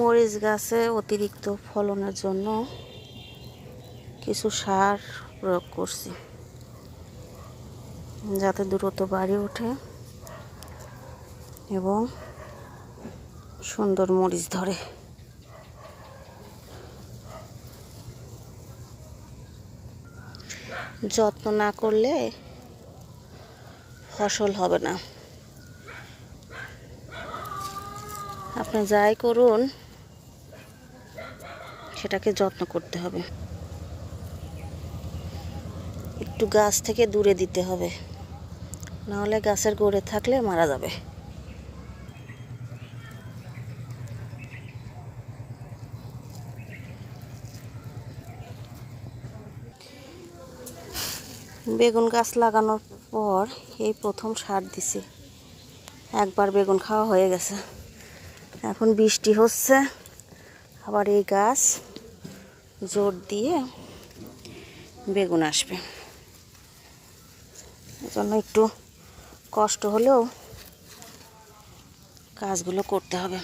মরিচ গাছে অতিরিক্ত ফলনের জন্য কিছু সার প্রয়োগ করছি, যাতে দ্রুত বাড়ে ওঠে এবং সুন্দর মরিচ ধরে। যত্ন না করলে ফসল হবে না। আপনি যাই করুন, সেটাকে যত্ন করতে হবে। একটু গাছ থেকে দূরে দিতে হবে, নাহলে গাছের গোড়ে থাকলে মারা যাবে। বেগুন গাছ লাগানোর পর এই প্রথম সার দিছি। একবার বেগুন খাওয়া হয়ে গেছে। এখন বৃষ্টি হচ্ছে, আবার এই গাছ জোর দিয়ে বেগুন আসবে। এজন্য একটু কষ্ট হলেও কাজগুলো করতে হবে।